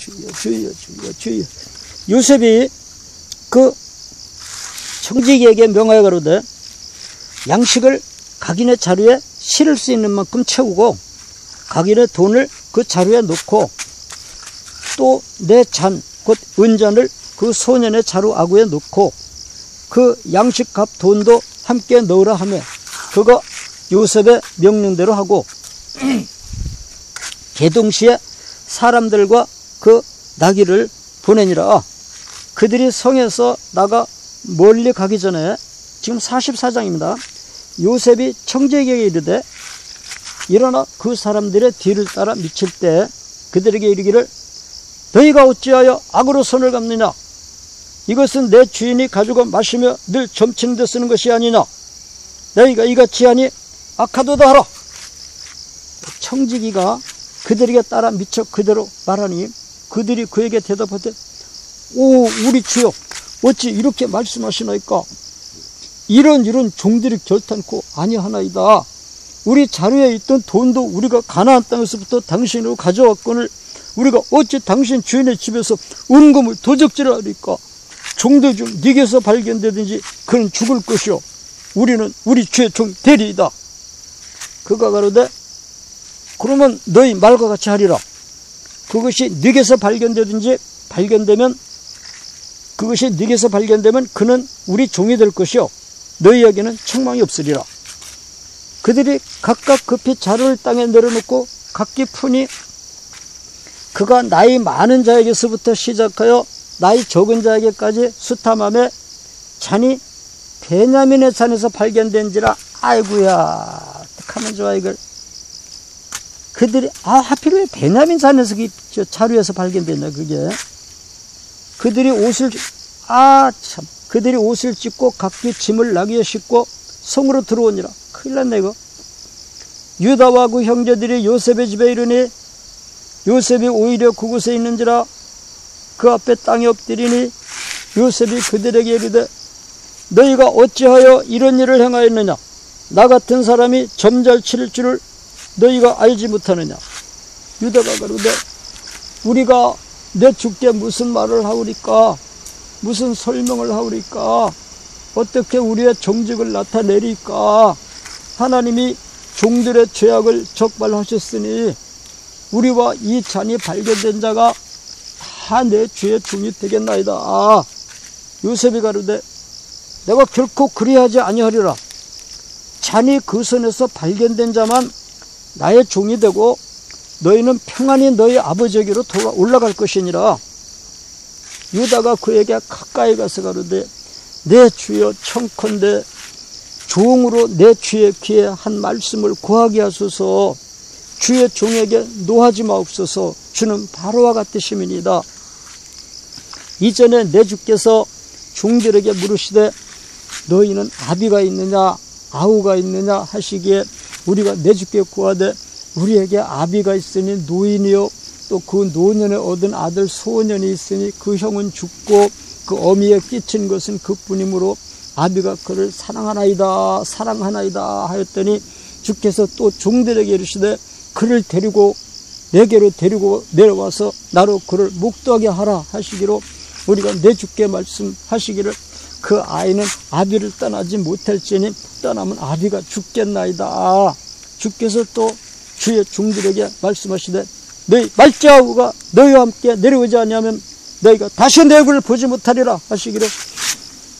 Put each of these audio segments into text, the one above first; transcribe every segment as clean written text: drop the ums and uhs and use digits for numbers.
주여. 요셉이 그 청지기에게 명하여 가로되 양식을 각인의 자루에 실을 수 있는 만큼 채우고 각인의 돈을 그 자루에 넣고 또 내 잔 곧 은잔을 그 소년의 자루 아구에 넣고 그 양식값 돈도 함께 넣으라 하며 그가 요셉의 명령대로 하고 개동시에 사람들과 그 나귀를 보내니라. 그들이 성에서 나가 멀리 가기 전에 지금 44장입니다. 요셉이 청지기에게 이르되 일어나 그 사람들의 뒤를 따라 미칠 때 그들에게 이르기를 너희가 어찌하여 악으로 손을 갚느냐? 이것은 내 주인이 가지고 마시며 늘 점치는 데 쓰는 것이 아니냐? 너희가 이같이 하니 악하도다 하라. 청지기가 그들에게 따라 미쳐 그대로 말하니 그들이 그에게 대답하되 오 우리 주여 어찌 이렇게 말씀하시나이까? 이런 종들이 결탄코 아니하나이다. 우리 자루에 있던 돈도 우리가 가나안 땅에서부터 당신으로 가져왔거늘 우리가 어찌 당신 주인의 집에서 은금을 도적질을 하리까? 종들 중 네게서 발견되든지 그는 죽을 것이요 우리는 우리 주의 종 되리이다. 그가 가로되 그러면 너희 말과 같이 하리라. 그것이 네게서 발견되면 그는 우리 종이 될 것이요 너희에게는 책망이 없으리라. 그들이 각각 급히 자루를 땅에 내려놓고 각기 푸니 그가 나이 많은 자에게서부터 시작하여 나이 적은 자에게까지 수탐함에 잔이 베냐민의 잔에서 발견된지라. 아이고야 어떡하면 좋아 이걸. 그들이 하필 왜 베냐민 잔에서 자루에서 발견됐냐 그게. 그들이 옷을 찢고 각기 짐을 나귀에 싣고 성으로 들어오니라. 큰일 났네 이거. 유다와 그 형제들이 요셉의 집에 이르니 요셉이 오히려 그곳에 있는지라. 그 앞에 땅에 엎드리니 요셉이 그들에게 이르되 너희가 어찌하여 이런 일을 행하였느냐? 나 같은 사람이 점잘 줄을 너희가 알지 못하느냐? 유다가 가로되 우리가 내 주께 무슨 말을 하오리까? 무슨 설명을 하오리까? 어떻게 우리의 정직을 나타내리까? 하나님이 종들의 죄악을 적발하셨으니 우리와 이 잔이 발견된 자가 다 내 주의 종이 되겠나이다. 요셉이 가로되 내가 결코 그리하지 아니하리라. 잔이 그 손에서 발견된 자만 나의 종이 되고 너희는 평안히 너희 아버지에게로 올라갈 것이니라. 유다가 그에게 가까이 가서 가로되 내 주여 청컨대 종으로 내 주의 귀에 한 말씀을 고하게 하소서. 주의 종에게 노하지 마옵소서. 주는 바로와 같으심이니이다. 이전에 내 주께서 종들에게 물으시되 너희는 아비가 있느냐 아우가 있느냐 하시기에 우리가 내 주께 구하되 우리에게 아비가 있으니 노인이요 또 그 노년에 얻은 아들 소년이 있으니 그 형은 죽고 그 어미에 끼친 것은 그뿐이므로 아비가 그를 사랑하나이다 하였더니 주께서 또 종들에게 이르시되 그를 데리고 내게로 데리고 내려와서 나로 그를 목도하게 하라 하시기로 우리가 내 주께 말씀하시기를 그 아이는 아비를 떠나지 못할지니 떠나면 아비가 죽겠나이다. 주께서 또 주의 종들에게 말씀하시되 너희 말자우가 너희와 함께 내려오지 아니하면 너희가 다시 내 얼굴을 보지 못하리라 하시기를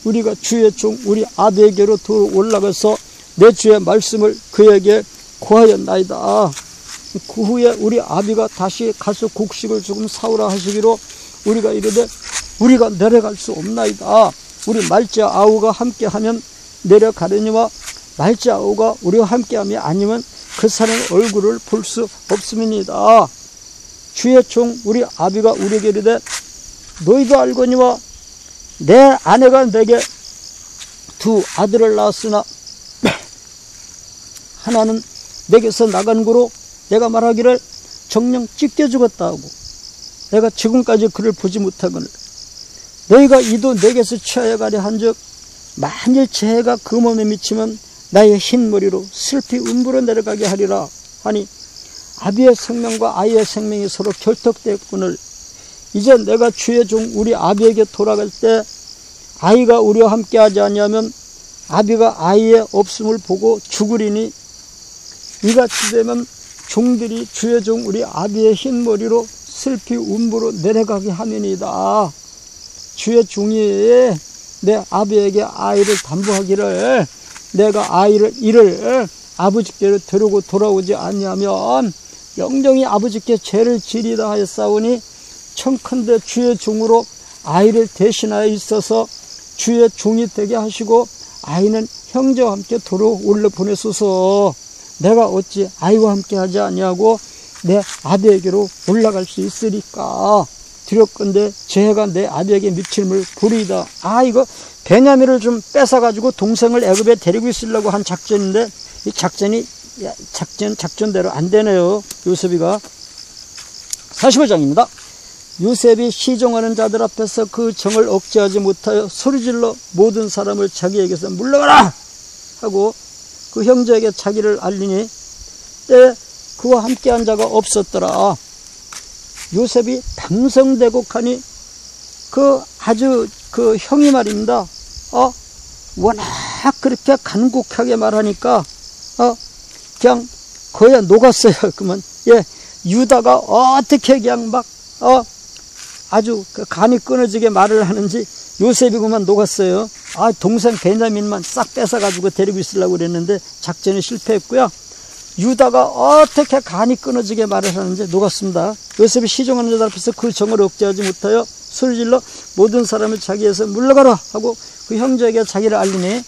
우리가 주의 종 우리 아비에게로 올라가서 내 주의 말씀을 그에게 고하였나이다. 그 후에 우리 아비가 다시 가서 곡식을 조금 사오라 하시기로 우리가 이르되 우리가 내려갈 수 없나이다. 우리 말자 아우가 함께하면 내려가려니와 말자 아우가 우리와 함께함이 아니면 그 사람의 얼굴을 볼 수 없음이니이다. 주의 종 우리 아비가 우리에게 이르되 너희도 알거니와 내 아내가 내게 두 아들을 낳았으나 하나는 내게서 나간 고로 내가 말하기를 정녕 찢겨 죽었다 하고 내가 지금까지 그를 보지 못하거늘 너희가 이도 내게서 취하여 가려 한즉 만일 재해가 그 몸에 미치면 나의 흰 머리로 슬피 음부로 내려가게 하리라 하니 아비의 생명과 아이의 생명이 서로 결탁되었거늘 이제 내가 주의 종 우리 아비에게 돌아갈 때 아이가 우리와 함께 하지 않냐면 아비가 아이의 없음을 보고 죽으리니 이같이 되면 종들이 주의 종 우리 아비의 흰머리로 슬피 움부로 내려가게 하면이다. 주의 종이 내 아비에게 아이를 담보하기를 내가 이를 아버지께로 데리고 돌아오지 않냐면 영정이 아버지께 죄를 지리다 하였사오니 청컨대 주의 종으로 아이를 대신하여 있어서 주의 종이 되게 하시고 아이는 형제와 함께 도로 올려 보내소서. 내가 어찌 아이와 함께 하지 아니하고 내 아비에게로 올라갈 수 있으리까. 두렵건대 죄가 내 아비에게 미침을 보리이다. 이거 베냐민을 좀 뺏어가지고 동생을 애굽에 데리고 있으려고 한 작전인데 이 작전이 작전대로 안 되네요. 요셉이가. 45장입니다. 요셉이 시종하는 자들 앞에서 그 정을 억제하지 못하여 소리질러 모든 사람을 자기에게서 물러가라 하고 그 형제에게 자기를 알리니 때 그와 함께한 자가 없었더라. 요셉이 방성대곡하니 아주 형이 말입니다. 워낙 그렇게 간곡하게 말하니까 그냥 거의 녹았어요. 그러면 유다가 어떻게 그냥 막 아주 간이 끊어지게 말을 하는지 요셉이 그만 녹았어요. 동생 베냐민만 싹 뺏어가지고 데리고 있으려고 그랬는데 작전이 실패했고요. 유다가 어떻게 간이 끊어지게 말을 하는지 녹았습니다. 요셉이 시종하는 자들 앞에서 그 정을 억제하지 못하여 소리질러 모든 사람을 자기에서 물러가라 하고 그 형제에게 자기를 알리니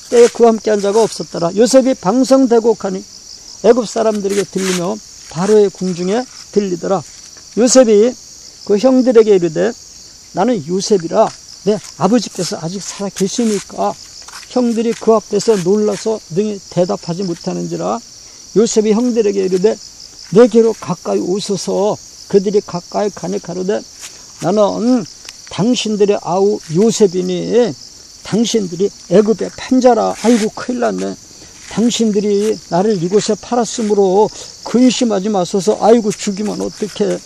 때에 그와 함께한 자가 없었더라. 요셉이 방성대곡하니 애굽 사람들에게 들리며 바로의 궁중에 들리더라. 요셉이 그 형들에게 이르되 나는 요셉이라 내 아버지께서 아직 살아 계시니까. 형들이 그 앞에서 놀라서 능히 대답하지 못하는지라. 요셉이 형들에게 이르되 내게로 가까이 오소서. 그들이 가까이 가니 가로되 나는 당신들의 아우 요셉이니 당신들이 애굽의 판자라. 아이고 큰일 났네. 당신들이 나를 이곳에 팔았으므로 근심하지 마소서. 아이고 죽이면 어떡해.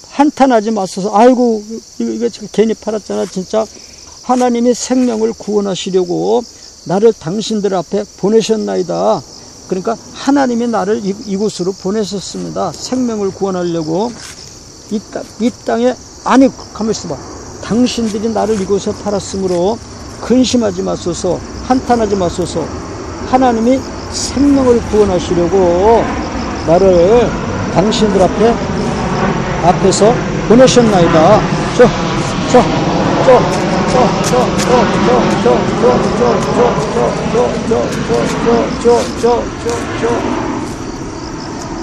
한탄하지 마소서. 아이고 이거 괜히 팔았잖아. 진짜 하나님이 생명을 구원하시려고 나를 당신들 앞에 보내셨나이다. 그러니까 하나님이 나를 이곳으로 보내셨습니다. 생명을 구원하려고. 이 땅에 아니 가만히 있어봐. 당신들이 나를 이곳에 팔았으므로 근심하지 마소서. 한탄하지 마소서. 하나님이 생명을 구원하시려고 나를 당신들 앞에서 보내셨나이다.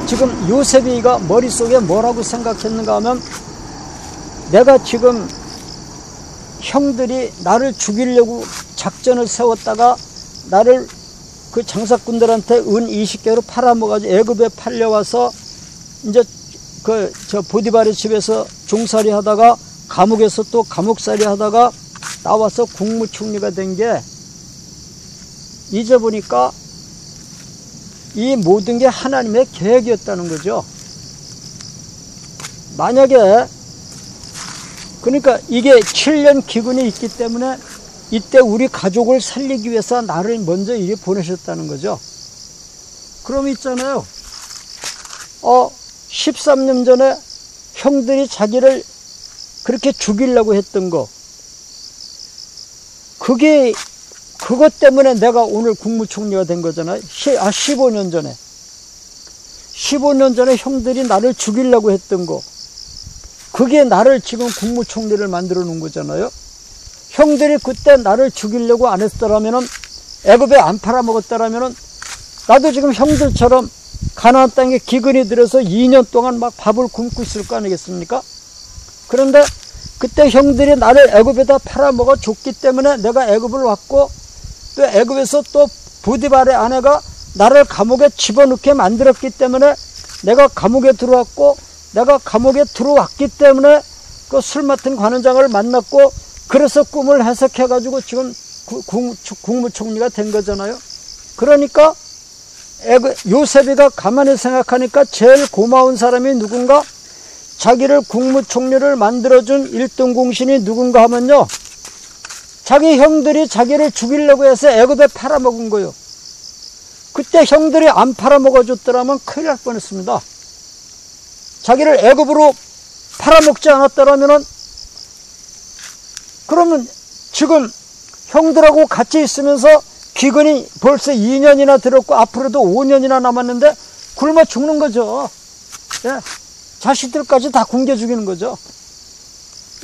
지금 요셉이가 머릿속에 뭐라고 생각했는가 하면 내가 지금 형들이 나를 죽이려고 작전을 세웠다가 나를 그 장사꾼들한테 은 20개로 팔아먹어가지고 애굽에 팔려와서 이제 저 보디발의 집에서 종살이 하다가 감옥에서 또 감옥살이 하다가 나와서 국무총리가 된 게 이제 보니까 이 모든 게 하나님의 계획이었다는 거죠. 만약에 그러니까 이게 7년 기근이 있기 때문에 이때 우리 가족을 살리기 위해서 나를 먼저 이리 보내셨다는 거죠. 그럼 있잖아요. 13년 전에 형들이 자기를 그렇게 죽이려고 했던 거. 그것 때문에 내가 오늘 국무총리가 된 거잖아요. 15년 전에. 15년 전에 형들이 나를 죽이려고 했던 거. 그게 나를 지금 국무총리를 만들어 놓은 거잖아요. 형들이 그때 나를 죽이려고 안 했더라면은, 애굽에 안 팔아먹었더라면은, 나도 지금 형들처럼 가나안 땅에 기근이 들어서 2년 동안 막 밥을 굶고 있을 거 아니겠습니까? 그런데 그때 형들이 나를 애굽에다 팔아먹어 줬기 때문에 내가 애굽을 왔고, 또 애굽에서 또 보디발의 아내가 나를 감옥에 집어넣게 만들었기 때문에 내가 감옥에 들어왔고, 내가 감옥에 들어왔기 때문에 그 술 맡은 관원장을 만났고, 그래서 꿈을 해석해가지고 지금 국무총리가 된 거잖아요. 그러니까 요셉이가 가만히 생각하니까 제일 고마운 사람이 누군가? 자기를 국무총리를 만들어준 1등 공신이 누군가 하면요, 자기 형들이 자기를 죽이려고 해서 애굽에 팔아먹은 거예요. 그때 형들이 안 팔아먹어줬더라면 큰일 날 뻔했습니다. 자기를 애굽으로 팔아먹지 않았더라면 그러면 지금 형들하고 같이 있으면서 기근이 벌써 2년이나 들었고 앞으로도 5년이나 남았는데 굶어 죽는 거죠. 예. 자식들까지 다 굶겨 죽이는 거죠.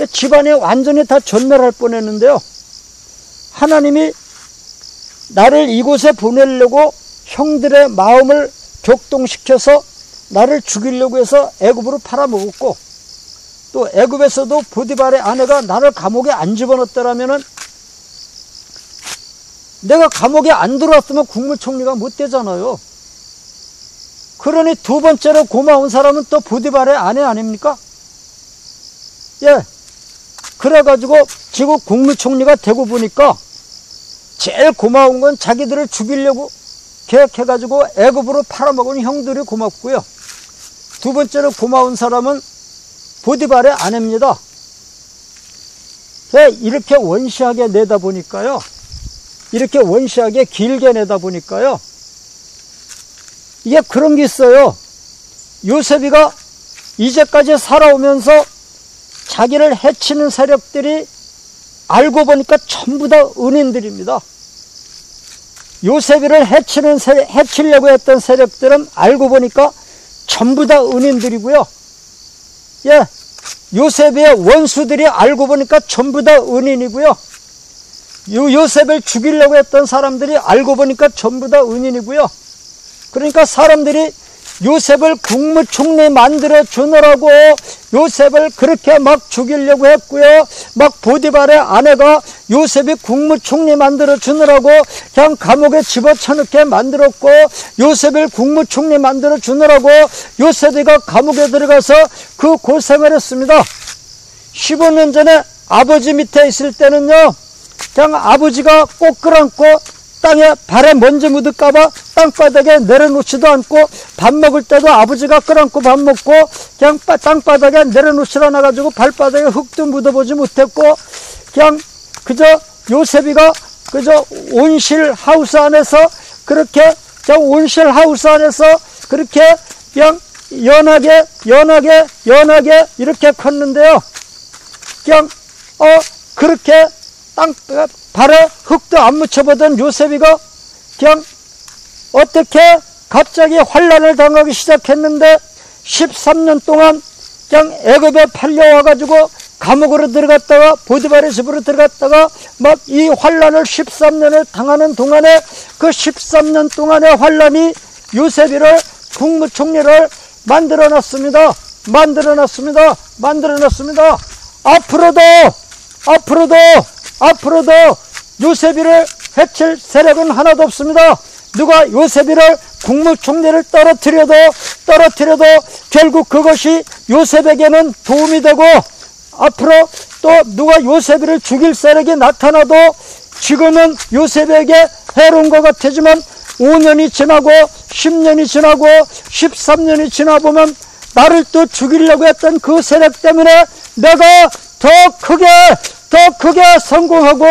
예. 집안이 완전히 다 전멸할 뻔했는데요, 하나님이 나를 이곳에 보내려고 형들의 마음을 격동시켜서 나를 죽이려고 해서 애굽으로 팔아먹었고, 또 애굽에서도 보디발의 아내가 나를 감옥에 안 집어넣었더라면은 내가 감옥에 안 들어왔으면 국무총리가 못 되잖아요. 그러니 두 번째로 고마운 사람은 또 보디발의 아내 아닙니까? 예. 그래가지고 지금 국무총리가 되고 보니까 제일 고마운 건 자기들을 죽이려고 계획해가지고 애굽으로 팔아먹은 형들이 고맙고요. 두 번째로 고마운 사람은 보디발의 아내입니다. 이렇게 원시하게 내다 보니까요, 이렇게 원시하게 길게 내다 보니까요, 이게 그런 게 있어요. 요셉이가 이제까지 살아오면서 자기를 해치는 세력들이 알고 보니까 전부 다 은인들입니다. 요셉이를 해치려고 했던 세력들은 알고 보니까 전부 다 은인들이고요. 예, 요셉의 원수들이 알고 보니까 전부 다 은인이고요. 요셉을 죽이려고 했던 사람들이 알고 보니까 전부 다 은인이고요. 그러니까 사람들이 요셉을 국무총리 만들어 주느라고 요셉을 그렇게 막 죽이려고 했고요. 막 보디발의 아내가 요셉이 국무총리 만들어 주느라고 그냥 감옥에 집어쳐넣게 만들었고, 요셉을 국무총리 만들어 주느라고 요셉이가 감옥에 들어가서 그 고생을 했습니다. 15년 전에 아버지 밑에 있을 때는요, 그냥 아버지가 꼭 끌어안고 땅에 발에 먼지 묻을까봐 땅바닥에 내려놓지도 않고, 밥 먹을 때도 아버지가 끌어안고 밥 먹고 그냥 땅바닥에 내려놓지 않아가지고 발바닥에 흙도 묻어보지 못했고, 그냥 그저 요셉이가 그저 온실 하우스 안에서 그렇게 그냥 온실 하우스 안에서 그렇게 그냥 연하게 이렇게 컸는데요, 그냥 그렇게 발에 흙도 안 묻혀보던 요셉이가 그냥 어떻게 갑자기 환난을 당하기 시작했는데 13년 동안 그냥 애굽에 팔려와가지고 감옥으로 들어갔다가 보디발의 집으로 들어갔다가 막 이 환난을 13년을 당하는 동안에 그 13년 동안의 환난이 요셉이를 국무총리를 만들어놨습니다. 앞으로도 요셉이를 해칠 세력은 하나도 없습니다. 누가 요셉이를 국무총리를 떨어뜨려도 결국 그것이 요셉에게는 도움이 되고, 앞으로 또 누가 요셉이를 죽일 세력이 나타나도 지금은 요셉에게 해로운 것 같지만 5년이 지나고 10년이 지나고 13년이 지나보면 나를 또 죽이려고 했던 그 세력 때문에 내가 더 크게 성공하고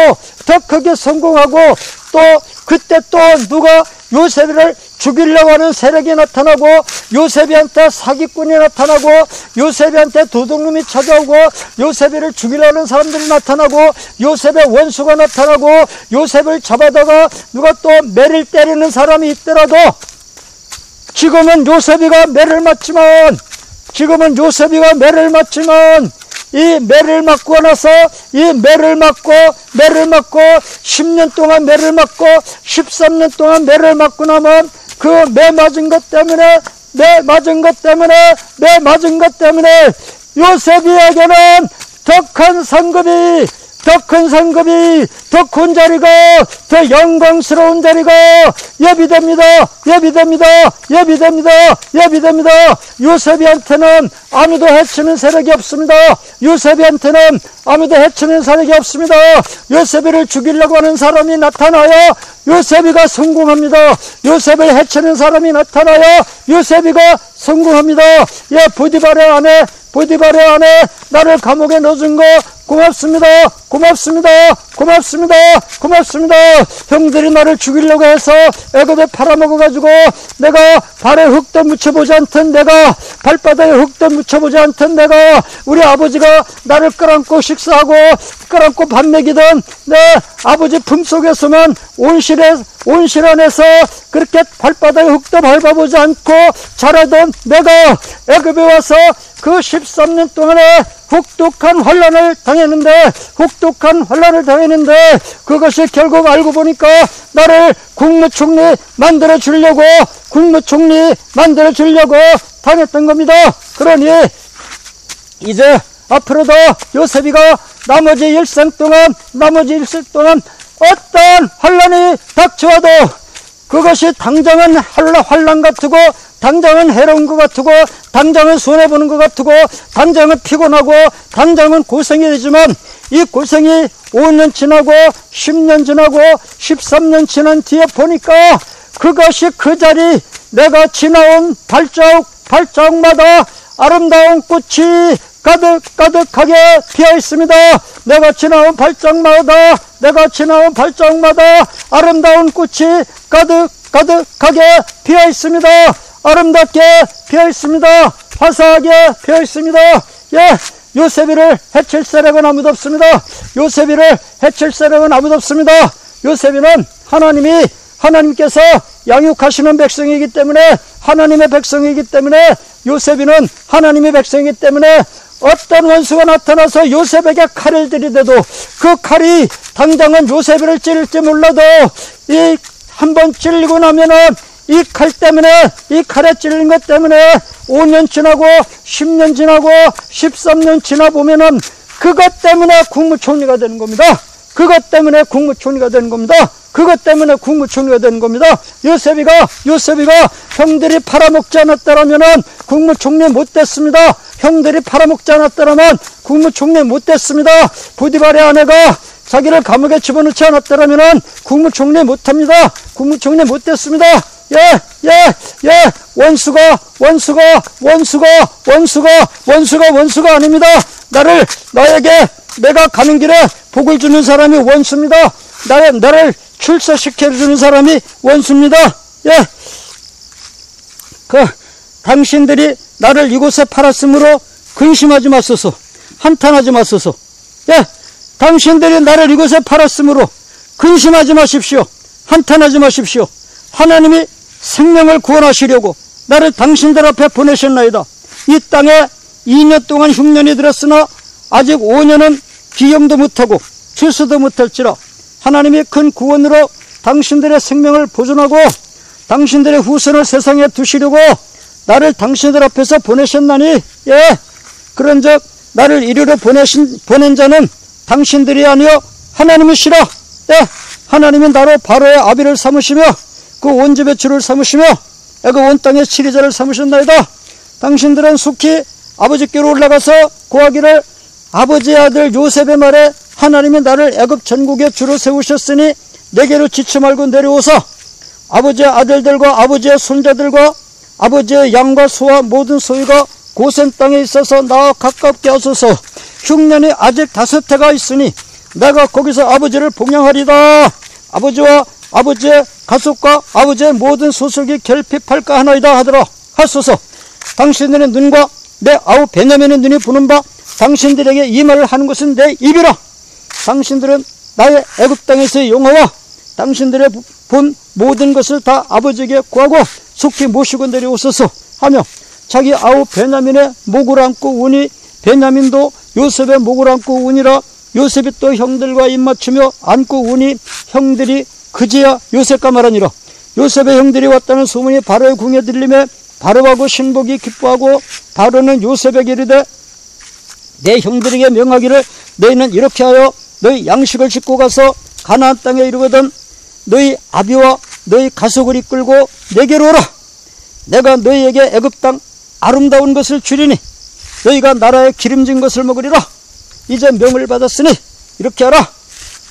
또 그때 또 누가 요셉이를 죽이려고 하는 세력이 나타나고, 요셉이한테 사기꾼이 나타나고, 요셉이한테 도둑놈이 찾아오고, 요셉이를 죽이려고 하는 사람들이 나타나고, 요셉의 원수가 나타나고, 요셉을 잡아다가 누가 또 매를 때리는 사람이 있더라도, 지금은 요셉이가 매를 맞지만 이 매를 맞고 나서 이 매를 맞고 10년 동안 매를 맞고 13년 동안 매를 맞고 나면 그 매 맞은 것 때문에 요셉이에게는 더 큰 상급이, 더 큰 자리가, 더 영광스러운 자리가 예비됩니다. 요셉이한테는 아무도 해치는 세력이 없습니다. 요셉이를 죽이려고 하는 사람이 나타나야 요셉이가 성공합니다. 요셉을 해치는 사람이 나타나야 요셉이가 성공합니다. 예, 보디발의 아내 보디발의 아내 나를 감옥에 넣어준 거 고맙습니다. 고맙습니다. 고맙습니다. 고맙습니다. 형들이 나를 죽이려고 해서 애굽에 팔아먹어가지고 내가 발에 흙도 묻혀보지 않던 내가, 발바닥에 흙도 묻혀보지 않던 내가, 우리 아버지가 나를 끌어안고 식사하고 끌어안고 밥 먹이던 내 아버지 품속에서만 온실 안에서 그렇게 발바닥에 흙도 밟아보지 않고 자라던 내가 애굽에 와서 그 13년 동안에 혹독한 환난을 당했는데 그것이 결국 알고 보니까 나를 국무총리 만들어 주려고 당했던 겁니다. 그러니 이제 앞으로도 요셉이가 나머지 일생 동안 어떤 환난이 닥쳐와도 그것이 당장은 환난 같고 당장은 해로운 것 같고 당장은 손해보는 것 같고 당장은 피곤하고 당장은 고생이 되지만 이 고생이 5년 지나고 10년 지나고 13년 지난 뒤에 보니까 그것이 그 자리 내가 지나온 발자국마다 아름다운 꽃이 가득하게 피어 있습니다. 내가 지나온 발자국마다 아름다운 꽃이 가득하게 피어 있습니다. 아름답게 피어 있습니다. 화사하게 피어 있습니다. 예, 요셉이를 해칠 세력은 아무도 없습니다. 요셉이는 하나님께서 양육하시는 백성이기 때문에, 하나님의 백성이기 때문에, 요셉이는 하나님의 백성이기 때문에 어떤 원수가 나타나서 요셉에게 칼을 들이대도 그 칼이 당장은 요셉이를 찌를지 몰라도 이 한번 찔리고 나면은 이 칼에 찔린 것 때문에 5년 지나고 10년 지나고 13년 지나 보면은 그것 때문에 국무총리가 되는 겁니다. 요셉이가 형들이 팔아먹지 않았다라면은 국무총리 못 됐습니다. 보디발의 아내가 자기를 감옥에 집어넣지 않았다라면은 국무총리 못합니다. 못 됐습니다. 원수가 아닙니다. 나에게 내가 가는 길에 복을 주는 사람이 원수입니다. 나를 출세시켜주는 사람이 원수입니다. 당신들이 나를 이곳에 팔았으므로 근심하지 마소서. 한탄하지 마소서. 당신들이 나를 이곳에 팔았으므로 근심하지 마십시오. 한탄하지 마십시오. 하나님이 생명을 구원하시려고 나를 당신들 앞에 보내셨나이다. 이 땅에 2년 동안 흉년이 들었으나 아직 5년은 기영도 못하고 출수도 못할지라 하나님이 큰 구원으로 당신들의 생명을 보존하고 당신들의 후손을 세상에 두시려고 나를 당신들 앞에서 보내셨나니, 그런즉 나를 이리로 보낸 자는 당신들이 아니요 하나님이시라. 하나님이 나로 바로의 아비를 삼으시며 그 온 집의 주를 삼으시며 애굽 온 땅의 치리자를 삼으셨나이다. 당신들은 속히 아버지께로 올라가서 고하기를 아버지의 아들 요셉의 말에 하나님이 나를 애굽 전국에 주로 세우셨으니 내게로 지체 말고 내려오사 아버지의 아들들과 아버지의 손자들과 아버지의 양과 소와 모든 소유가 고센 땅에 있어서 나와 가깝게 하소서. 흉년이 아직 5해가 있으니 내가 거기서 아버지를 봉양하리다. 아버지와 아버지의 가족과 아버지의 모든 소속이 결핍할까 하나이다 하소서. 당신들의 눈과 내 아우 베냐민의 눈이 보는 바 당신들에게 이 말을 하는 것은 내 입이라. 당신들은 나의 애굽 땅에서의 영화와 당신들의 본 모든 것을 다 아버지에게 구하고 속히 모시고 내려오소서 하며 자기 아우 베냐민의 목을 안고 우니 베냐민도 요셉의 목을 안고 우니라. 요셉이 또 형들과 입맞추며 안고 우니 형들이 그제야 요셉과 말하니라. 요셉의 형들이 왔다는 소문이 바로의 궁에 들림에 바로하고 신복이 기뻐하고 바로는 요셉에게 이르되 내 형들에게 명하기를 너희는 이렇게 하여 너희 양식을 싣고 가서 가나안 땅에 이르거든 너희 아비와 너희 가족을 이끌고 내게로 오라. 내가 너희에게 애굽 땅 아름다운 것을 주리니 너희가 나라의 기름진 것을 먹으리라. 이제 명을 받았으니 이렇게 하라.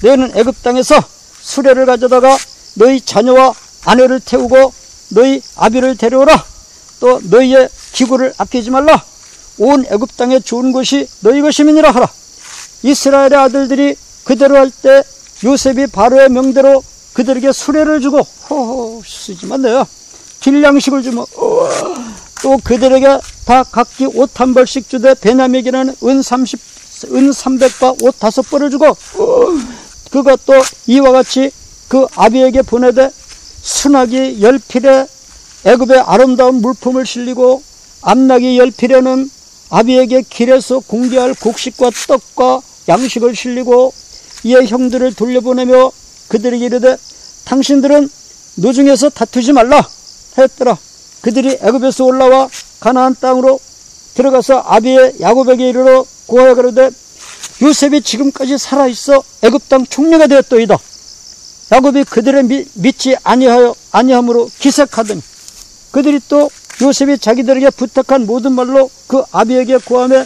너희는 애굽 땅에서 수레를 가져다가 너희 자녀와 아내를 태우고 너희 아비를 데려오라. 또 너희의 기구를 아끼지 말라. 온 애굽 땅에 좋은 것이 너희 것임이니라 하라. 이스라엘의 아들들이 그대로 할 때 요셉이 바로의 명대로 그들에게 수레를 주고 쓰지만 내가 길양식을 주며 또 그들에게 다 각기 옷 한 벌씩 주되 베냐민에게는 은 300과 옷 5벌을 주고 그것도 이와 같이 그 아비에게 보내되 순하기 10필에 애굽의 아름다운 물품을 실리고 암나기 10필에는 아비에게 길에서 공개할 곡식과 떡과 양식을 실리고 이에 형들을 돌려보내며 그들에게 이르되 당신들은 노중에서 다투지 말라 했더라. 그들이 애굽에서 올라와 가나안 땅으로 들어가서 아비의 야곱에게 이르러 고하여 가로되 요셉이 지금까지 살아있어 애굽 땅 총리가 되었도이다. 야곱이 그들의 믿지 아니함으로 기색하더니 그들이 또 요셉이 자기들에게 부탁한 모든 말로 그 아비에게 고하며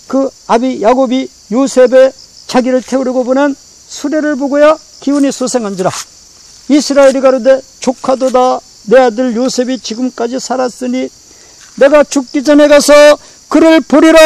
그 아비 야곱이 요셉의 자기를 태우려고 보낸 수레를 보고야 기운이 솟아난지라. 이스라엘이 가로되 조카도다. 내 아들 요셉이 지금까지 살았으니 내가 죽기 전에 가서 그를 보리라.